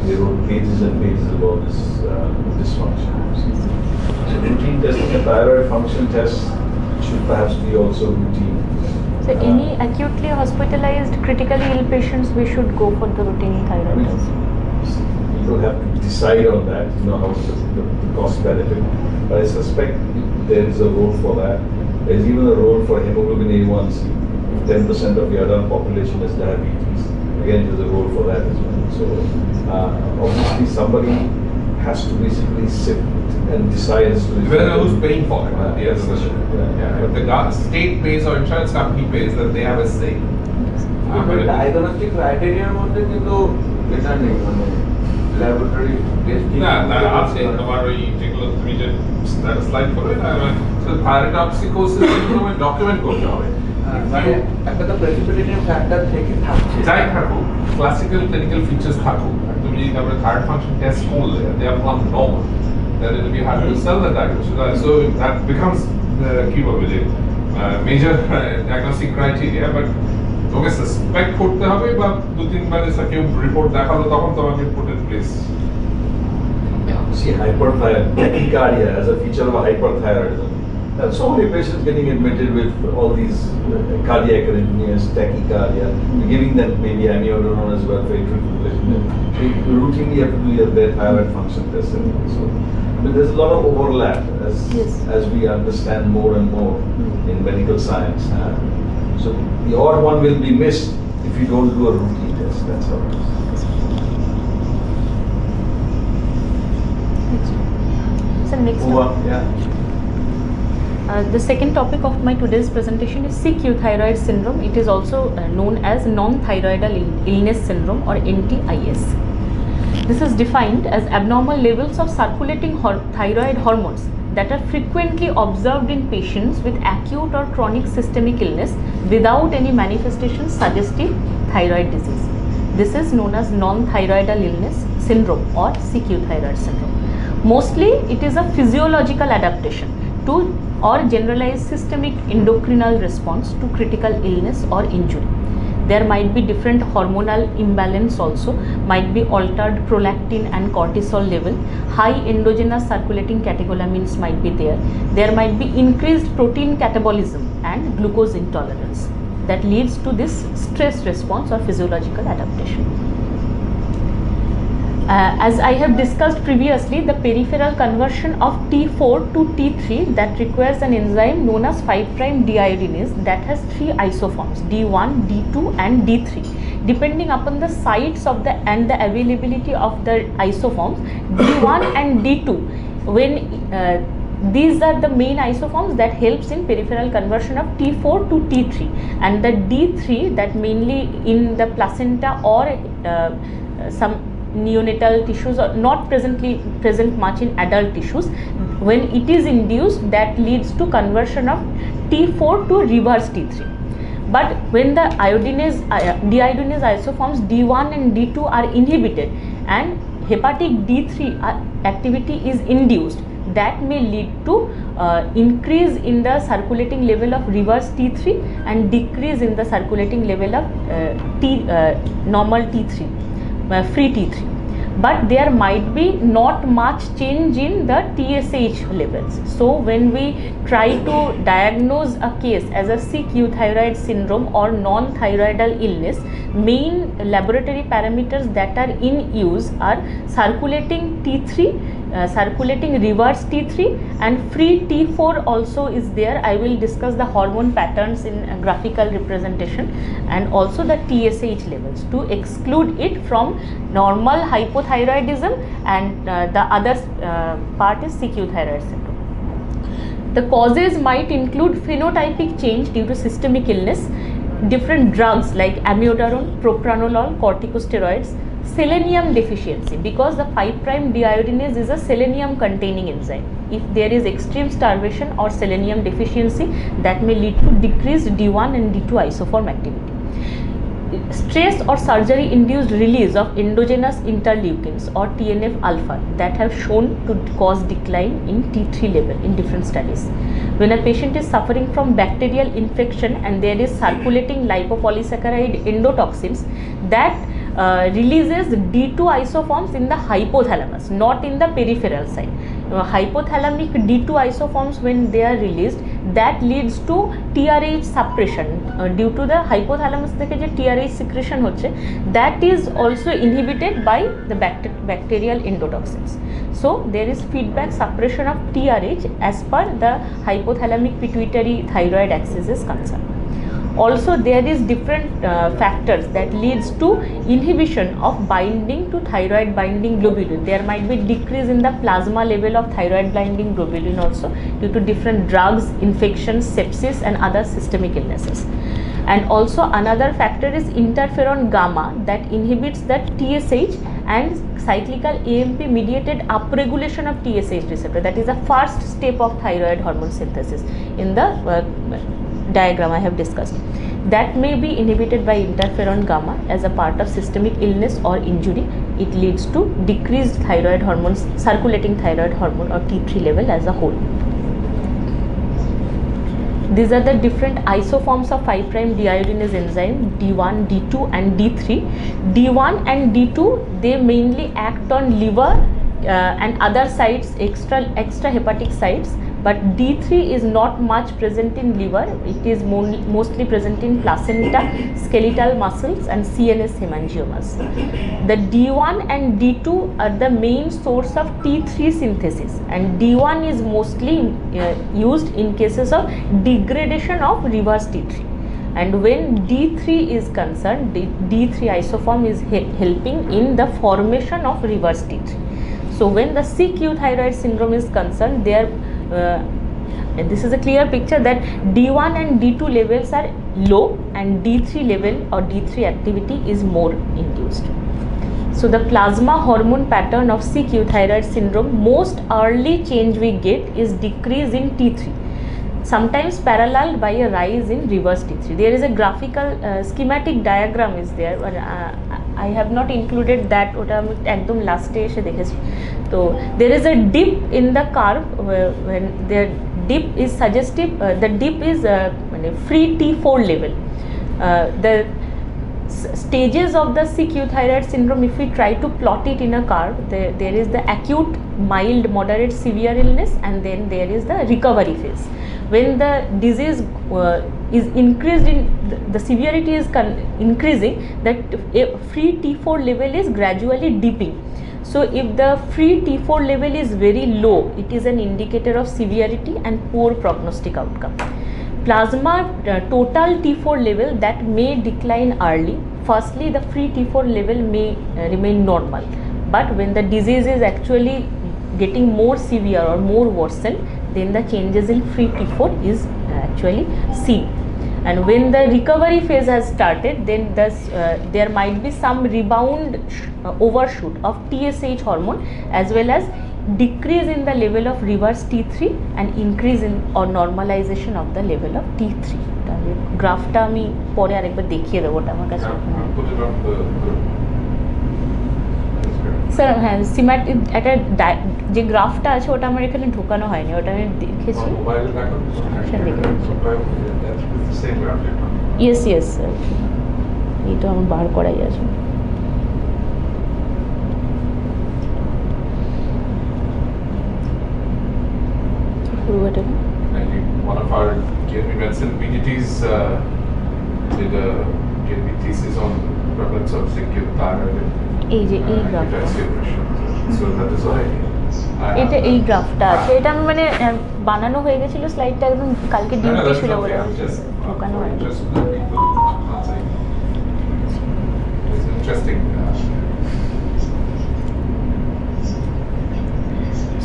S3: they wrote pages and pages about this dysfunction. So routine testing, a thyroid function test should perhaps be also routine.
S1: So any acutely hospitalized critically ill patients, we should go for the routine thyroid test.
S3: You don't have to decide on that, you know, how the cost benefit, but I suspect there is a role for that. There is even a role for hemoglobin A1C. If 10% of the adult population has diabetes, again there's a role for that as well. So obviously somebody has to basically sit and decide as to
S4: Depending on who's paying for it. Yes, if the state pays or insurance company pays, then they have a say.
S6: Diagnostic ক্রাইটেরিয়ার মধ্যে কিন্তু এটা নেই, মানে laboratory testing
S4: না আছে তোমার ওই যেগুলো তুমি যে স্লাইড করবে না, তো থাইরোটক্সিকোসিস তুমি ডকুমেন্ট করতে হবে।
S6: মানে একটা তো প্রেসিপিটেশন ফ্যাক্টর থেকে থাকছে,
S4: যাই থাকুক, ক্লাসিক্যাল ক্লিনিক্যাল ফিচার্স থাকুক, তুমি যদি তারপরে থার্ড ফাংশন টেস্ট করলে they are not normal, then it will be hard to sell the diagnosis. So that becomes the key word with it. Major diagnostic criteria, but তোকে suspect করতে হবে বা দু তিনবার এসে কেউ রিপোর্ট দেখালো তখন তোমাকে put in place.
S3: See, tachycardia as a feature of a hyperthyroidism. There are so many patients getting admitted with all these cardiac arrhythmias, tachycardia. We're giving them maybe amiodarone as well for atrial fibrillation. So you routinely have to do their thyroid function test anyway. So, but there's a lot of overlap as we understand more and more in medical science. So the odd one will be missed if you don't do a routine test. That's how it is.
S1: So next the second topic of my today's presentation is sick euthyroid syndrome. It is also known as non-thyroidal illness syndrome or NT-IS. This is defined as abnormal levels of circulating thyroid hormones that are frequently observed in patients with acute or chronic systemic illness without any manifestations suggesting thyroid disease. This is known as non-thyroidal illness syndrome or sick euthyroid syndrome. Mostly it is a physiological adaptation to or generalized systemic endocrinal response to critical illness or injury. There might be different hormonal imbalance also, might be altered prolactin and cortisol level, high endogenous circulating catecholamines might be there. There might be increased protein catabolism and glucose intolerance that leads to this stress response or physiological adaptation. As I have discussed previously, the peripheral conversion of T4 to T3 that requires an enzyme known as 5' deiodinase that has 3 isoforms D1, D2 and D3. Depending upon the sites of the availability of the isoforms D1 and D2, when these are the main isoforms that helps in peripheral conversion of T4 to T3, and the D3 that mainly in the placenta or some neonatal tissues, or not present much in adult tissues. When it is induced, that leads to conversion of T4 to reverse T3. But when the deiodinase isoforms D1 and D2 are inhibited and hepatic D3 activity is induced, that may lead to increase in the circulating level of reverse T3 and decrease in the circulating level of normal T3, free T3. But there might be not much change in the TSH levels. So when we try to diagnose a case as a sick euthyroid syndrome or non-thyroidal illness, main laboratory parameters that are in use are circulating T3, circulating reverse T3, and free T4 also is there. I will discuss the hormone patterns in a graphical representation, and also the TSH levels to exclude it from normal hypothyroidism, and the other part is sick euthyroid syndrome. The causes might include phenotypic change due to systemic illness, different drugs like amiodarone, propranolol, corticosteroids, selenium deficiency, because the 5' deiodinase is a selenium containing enzyme. If there is extreme starvation or selenium deficiency, that may lead to decreased D1 and D2 isoform activity. Stress or surgery induced release of endogenous interleukins or TNF alpha that have shown to cause decline in T3 level in different studies. When a patient is suffering from bacterial infection and there is circulating lipopolysaccharide endotoxins, that releases D2 isoforms in the hypothalamus, not in the peripheral side. Hypothalamic D2 isoforms, when they are released, that leads to TRH suppression due to the hypothalamus থেকে যে TRH secretion হচ্ছে, that is also inhibited by the bacterial endotoxins. So there is feedback suppression of TRH as per the hypothalamic pituitary thyroid axis is concerned. Also there is different factors that leads to inhibition of binding to thyroid binding globulin. There might be decrease in the plasma level of thyroid binding globulin also due to different drugs, infections, sepsis and other systemic illnesses. And also another factor is interferon gamma that inhibits the TSH and cyclical AMP mediated upregulation of TSH receptor. That is the first step of thyroid hormone synthesis in the diagram I have discussed. That may be inhibited by interferon gamma as a part of systemic illness or injury. It leads to decreased thyroid hormones, circulating thyroid hormone or T3 level as a whole. These are the different isoforms of 5' deiodinase enzyme D1, D2 and D3. D1 and D2, they mainly act on liver and other sites, extra hepatic sites, but D3 is not much present in liver. It is mostly present in placenta, skeletal muscles and CNS hemangiomas. The D1 and D2 are the main source of T3 synthesis, and D1 is mostly used in cases of degradation of reverse T3. And when D3 is concerned, D3 isoform is helping in the formation of reverse T3. So when the sick euthyroid syndrome is concerned, and this is a clear picture that D1 and D2 levels are low and D3 level or D3 activity is more induced. So the plasma hormone pattern of sick euthyroid syndrome, most early change we get is decrease in T3, sometimes paralleled by a rise in reverse T3. There is a graphical schematic diagram is there, but I have not included that. Ekdom last day eshe dekhechi. So there is a dip in the curve when the dip is suggestive. The dip is free T4 level. The stages of the sick euthyroid syndrome, if we try to plot it in a curve, there is the acute, mild, moderate, severe illness, and then there is the recovery phase. When the disease is increased in the severity is increasing, that free T4 level is gradually dipping. So if the free T4 level is very low, it is an indicator of severity and poor prognostic outcome. Plasma total T4 level that may decline early. Firstly, the free T4 level may remain normal, but when the disease is actually getting more severe or more worsened, then the changes in free T4 is actually seen. And when the recovery phase has started, then there might be some rebound overshoot of TSH hormone, as well as decrease in the level of reverse T3 and increase in or normalization of the level of T3. গ্রাফটা আমি পরে আরেকবার দেখিয়ে দেবো, ওটা আমার কাছে sir. হ্যাঁ, সিম্যাটিক একটা যে গ্রাফটা আছে ওটা আমার এখানে ঢোকানো হয়নি, ওটা আমি দেখেছি। ইয়েস ইয়েস স্যার, এইটা আমার বার করাই আছে।
S4: One of our DrNB medicine PDTs did a DrNB thesis on prevalence of acute thyroid depression. So that is why
S1: এটা এই গ্রাফটা আছে, এটা আমি মানে বানানো হয়ে গেছিল স্লাইডটা একদম কালকে ডিউটি ছিল বলে ঢোকানো হয়।
S4: Interesting.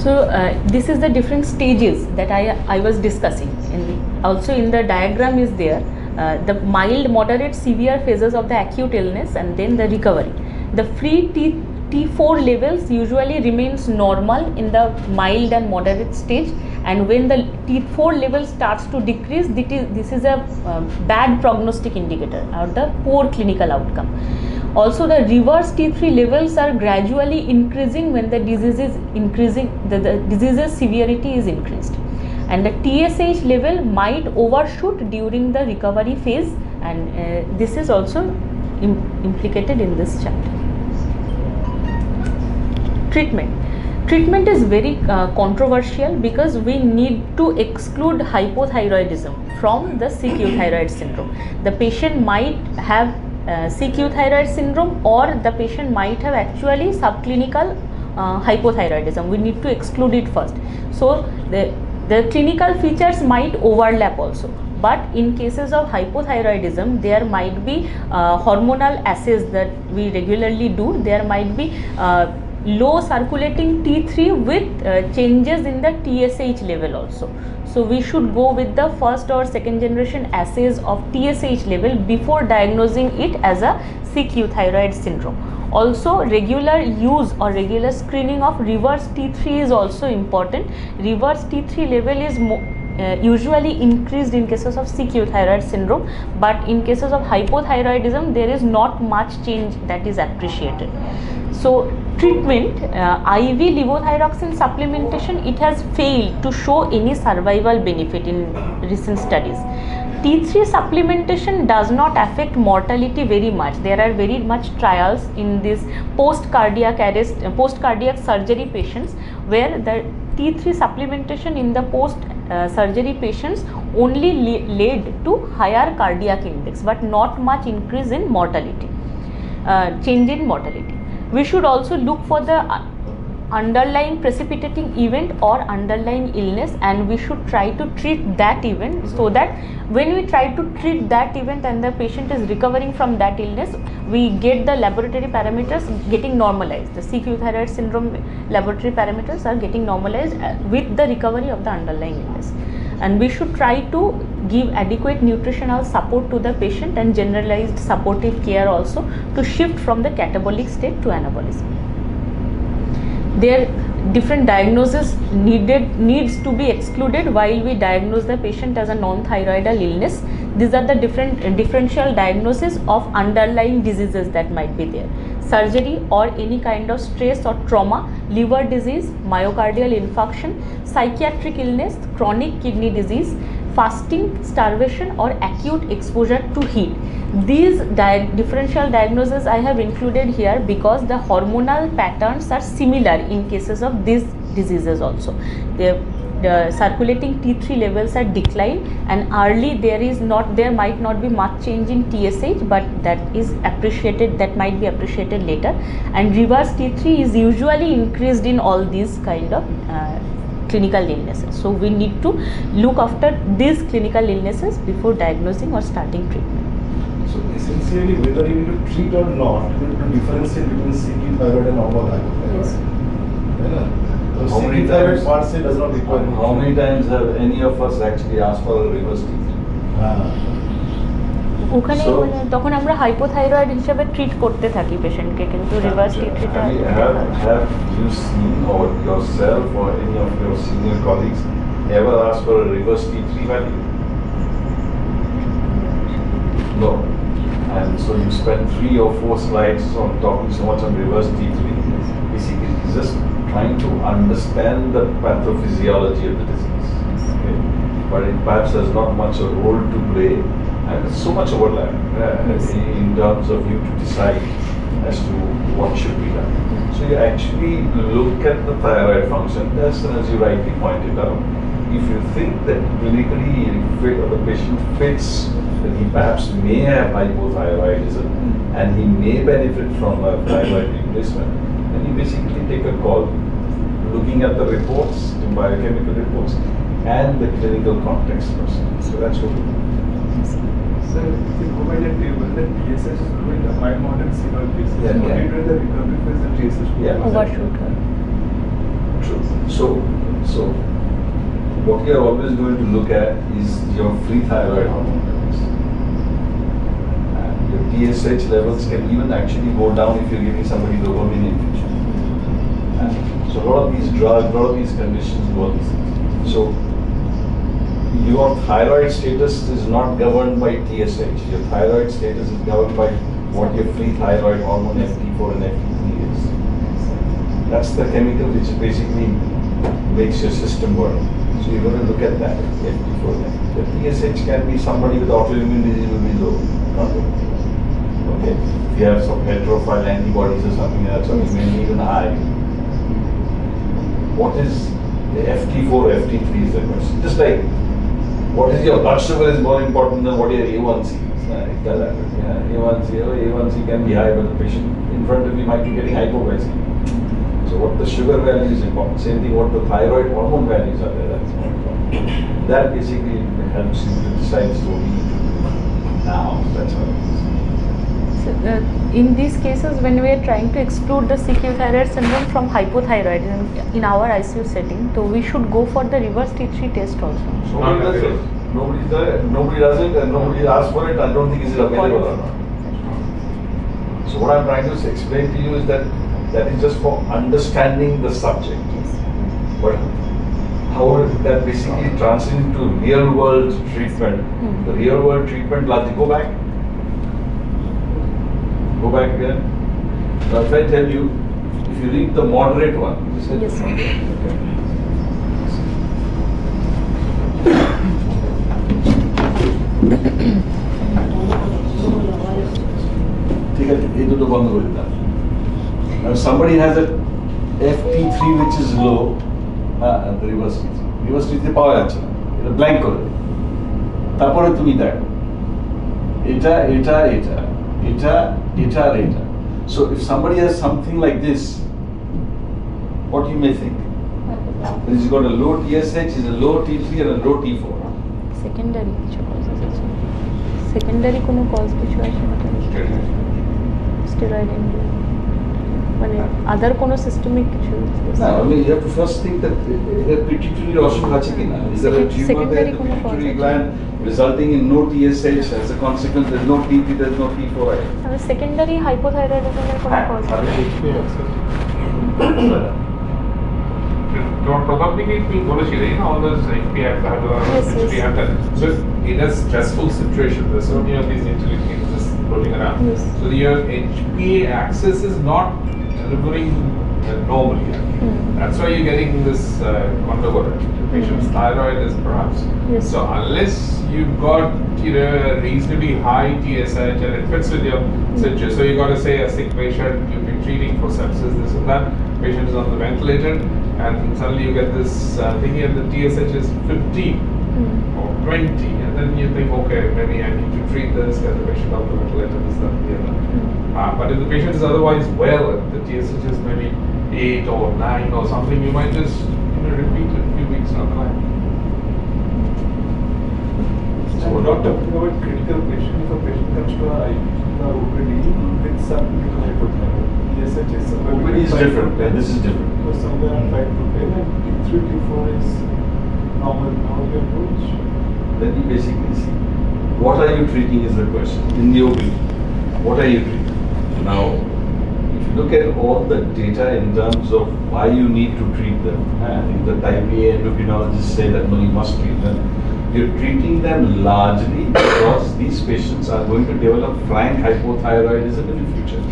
S1: So this is the different stages that I was discussing, and also in the diagram is there the mild, moderate, severe phases of the acute illness and then the recovery. The free T4 levels usually remains normal in the mild and moderate stage, and when the T4 level starts to decrease, this is a bad prognostic indicator or the poor clinical outcome. Also, the reverse T3 levels are gradually increasing when the disease is increasing, the disease's severity is increased, and the TSH level might overshoot during the recovery phase, and this is also implicated in this chapter. Treatment is very controversial because we need to exclude hypothyroidism from the CQ thyroid syndrome. The patient might have CQ thyroid syndrome, or the patient might have actually subclinical hypothyroidism. We need to exclude it first. So the clinical features might overlap also, but in cases of hypothyroidism there might be hormonal assays that we regularly do. There might be low circulating T3 with changes in the TSH level also. So we should go with the first or second generation assays of TSH level before diagnosing it as a CQ thyroid syndrome. Also, regular use or regular screening of reverse T3 is also important. Reverse T3 level is usually increased in cases of CQ thyroid syndrome, but in cases of hypothyroidism there is not much change that is appreciated. So treatment, IV levothyroxine supplementation, it has failed to show any survival benefit in recent studies. T3 supplementation does not affect mortality very much. There are very much trials in this post-cardiac arrest, post-cardiac surgery patients, where the T3 supplementation in the post-surgery patients only led to higher cardiac index, but not much increase in mortality, change in mortality. We should also look for the underlying precipitating event or underlying illness, and we should try to treat that event, so that when we try to treat that event and the patient is recovering from that illness, we get the laboratory parameters getting normalized. The CQ thyroid syndrome laboratory parameters are getting normalized with the recovery of the underlying illness. And we should try to give adequate nutritional support to the patient and generalized supportive care also to shift from the catabolic state to anabolism. Their different diagnosis needs to be excluded while we diagnose the patient as a non-thyroidal illness. These are the differential diagnosis of underlying diseases that might be there: surgery or any kind of stress or trauma, liver disease, myocardial infarction, psychiatric illness, chronic kidney disease, fasting, starvation, or acute exposure to heat. These differential diagnoses I have included here because the hormonal patterns are similar in cases of these diseases also. The circulating T3 levels are declined, and early there might not be much change in TSH, but that might be appreciated later, and reverse T3 is usually increased in all these kind of clinical illnesses. So we need to look after these clinical illnesses before diagnosing or starting treatment.
S5: So essentially, whether you need to treat or not, you need to differentiate between CQ thyroid and normal hypothyroid.
S1: Yes.
S5: Yeah. So
S3: How many
S5: thyroid
S3: times?
S5: per se does not require.
S3: How many times have any of us actually asked for a reverse T3?
S1: ওখানে
S3: So-
S1: মানে তখন আমরা hypothyroid হিসেবে treat করতে থাকি পেশেন্টকে, কিন্তু reverse টিট্রিটা
S3: Have you seen or yourself or any of your senior colleagues ever asked for a reverse T3 value? No. And so you spend 3 or 4 slides on talking so much on reverse T3. Basically, it's just trying to understand the pathophysiology of the disease. Okay? But it perhaps has not much a role to play, and there's so much overlap in terms of you to decide as to what should be done. So you actually look at the thyroid function test, and as you rightly pointed out, if you think that clinically the patient fits, that he perhaps may have hypothyroidism and he may benefit from a thyroid replacement, then you basically take a call, looking at the reports, the biochemical reports, and the clinical context person. So that's what we do.
S7: Sir, the provided table that TSH is doing the mild moderate severe cases.
S3: Yeah,
S7: What
S3: yeah.
S7: do you do in the recovery phase that TSH?
S3: Yeah.
S1: Overshoot হয়।
S3: True. So what we are always going to look at is your free thyroid hormone levels. And your TSH levels can even actually go down if you're giving somebody dopamine infusion. And so a lot of these drugs, a lot of these conditions do all these things. So your thyroid status is not governed by TSH. Your thyroid status is governed by what your free thyroid hormone FT4 and FT3 is. That's the chemical which basically makes your system work. So you're going to look at that, FT4 and FT3. The TSH can be somebody with autoimmune disease will be low, not low. Okay? If you have some heterophile antibodies or something else, or maybe even high. What is the FT4, FT3 is the question. Just like, what is your blood sugar is more important than what your A1C is. It does happen. Yeah, A1C can be high, but the patient in front of you might be getting hypoglycemia. So what the sugar value is important. Same thing, what the thyroid hormone values are there, that's more important. That basically helps you to decide what you need to do now. That's how it is.
S1: So, in these cases, when we are trying to exclude the CQ thyroid syndrome from hypothyroidism in our ICU setting, so we should go for the reverse T3 test also.
S3: Nobody does it. Nobody does it, and nobody asks for it. I don't think is it available or not. So what I'm trying to explain to you is that is just for understanding the subject. But how that basically translates into real world treatment. The real world treatment, go back. Go back again. Now if I tell you, if you read the moderate one, you said
S1: Yes, sir.
S3: okay. ঠিক আছে, এই দুটো বন্ধ করে দিলাম। Now somebody has a FT3 which is low, the reverse T3. Reverse T3 পাওয়া যাচ্ছে না, এটা ব্ল্যাঙ্ক করে দেবে। তারপরে তুমি দেখো এটা এটা এটা এটা এটা আর এটা। So if somebody has something like this, what you may think? He's got a low TSH, is a low T3 and a low T4.
S1: Secondary কিছু কজেস আছে, সেকেন্ডারি কোনো কজ কিছু আছে নাকি? স্টেরয়েড ইনডিউস মানে আদার কোনো সিস্টেমিক কিছু?
S3: No, I mean you have to first think that a pituitary অসুখ আছে কিনা? Is there a tumor there in the pituitary gland resulting in no TSH? As a consequence, there's no T3, there's no T4.
S1: মানে secondary হাইপোথাইরয়েডিজমের কোনো cause?
S4: Probably we বলেছিলেন all those HPF
S1: Yes,
S4: which we
S1: yes.
S4: have done. So in a stressful situation, there's so many of these interleukins just floating around.
S1: Yes.
S4: So your HPA axis is not delivering normally. That's why you're getting this controverted. The patient's thyroid is perhaps.
S1: Yes.
S4: So unless you've got a reasonably high TSH and it fits with your situation, so you got to say a sick patient, you've been treating for sepsis, this and that. Patient is on the ventilator, and suddenly you get this thing here, the TSH is 15 or 20, and then you think, okay, maybe I need to treat this, get the patient off the ventilator, this, that, the other. But if the patient is otherwise well, and the TSH is maybe 8 or 9 or something, you might just repeat it a few weeks down the line.
S7: So we're not talking about critical patient. If a patient comes to our OPD with some hypothyroid, TSH is somewhere
S3: OPD is different, and this is different.
S7: So somewhere on 5 to 10 and T3 T4 is normal. How do you approach?
S3: Then you basically see what are you treating is the question in the OPD. What are you treating? Now, if you look at all the data in terms of why you need to treat them, and the type A endocrinologists say that no, you must treat them. You're treating them largely because these patients are going to develop frank hypothyroidism in the future.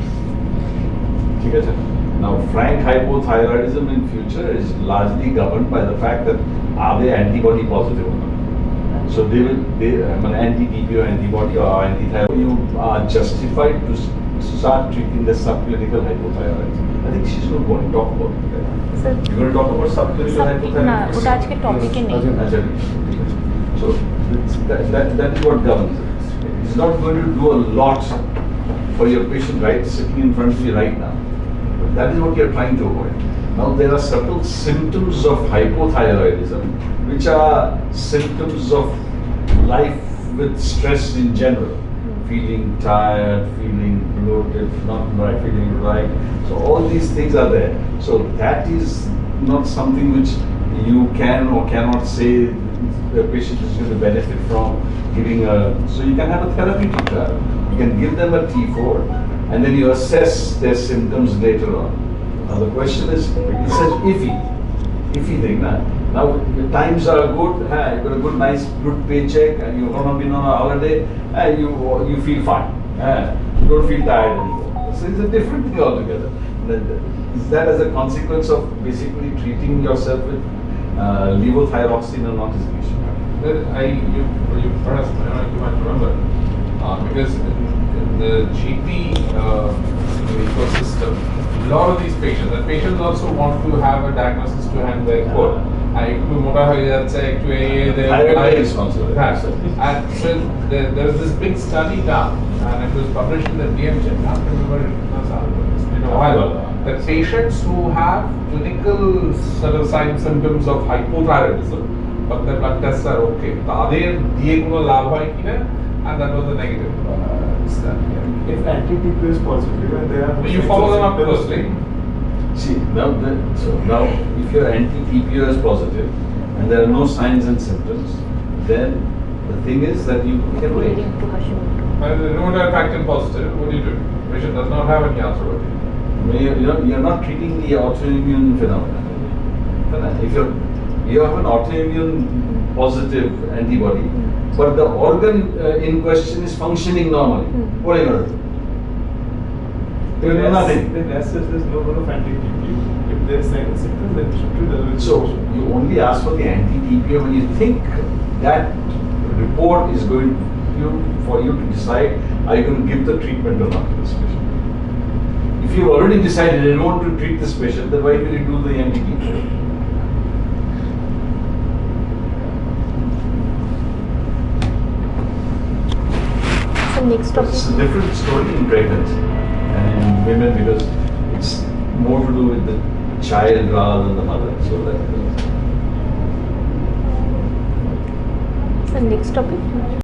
S3: Okay, sir? Now, frank hypothyroidism in future is largely governed by the fact that are they antibody positive or not. So they an anti-TPO antibody or anti-thyroid, you are justified to start treating the subclinical hypothyroidism. I think she's going to talk about it.
S1: Sir,
S3: You're going to talk about subclinical
S1: ना
S3: hypothyroidism.
S1: वो आज के topic ही नहीं.
S3: So that is what governs it. It's not going to do a lot for your patient right sitting in front of you right now. But that is what you're trying to avoid. Now there are certain symptoms of hypothyroidism which are symptoms of life with stress in general. Feeling tired, feeling bloated, not right, feeling right. So all these things are there. So that is not something which you can or cannot say the patient is going to benefit from giving a. So you can have a therapeutic trial. You can give them a T4 and then you assess their symptoms later on. Now the question is, it's an iffy thing. Now your times are good, you've got a nice good paycheck and you've not been on a holiday, you feel fine. You don't feel tired anymore. So it's a different thing altogether. Is that as a consequence of basically treating yourself with levothyroxine or not is the issue?
S4: You perhaps you might remember because in the GP ecosystem, a lot of these patients, and patients also want to have a diagnosis to hand their code. একটু মোটা হয়ে যাচ্ছে একটু and so there was this big study done and it was published in the DMJ. I can't remember it's been a while. The patients who have clinical sort of signs symptoms of hypothyroidism but their blood tests are okay, তাদের দিয়ে কোনো লাভ হয় কিনা, and that was the negative study.
S7: If anti-TPO is positive and they are
S4: You follow them up closely.
S3: See, now if your anti-TPO is positive and there are no signs and symptoms, then the thing is that you can wait.
S4: And the rheumatoid factor positive, what do you do? Patient does not have any arthritis.
S3: You're not treating the autoimmune phenomenon. If you have an autoimmune positive antibody, but the organ in question is functioning normally, what are you going to do? Nothing.
S7: Then as such, there's no role of anti-TPO. If there's signs and symptoms, then you should treat otherwise.
S3: So you only ask for the anti-TPO when you think that report is going for you to decide are you going to give the treatment or not to this patient. If you've already decided you don't want to treat this patient, then why will you do the anti-TPO?
S1: So next topic.
S3: It's a different story in pregnancy and in women because it's more to do with the child rather than the mother. So that.
S1: So next topic.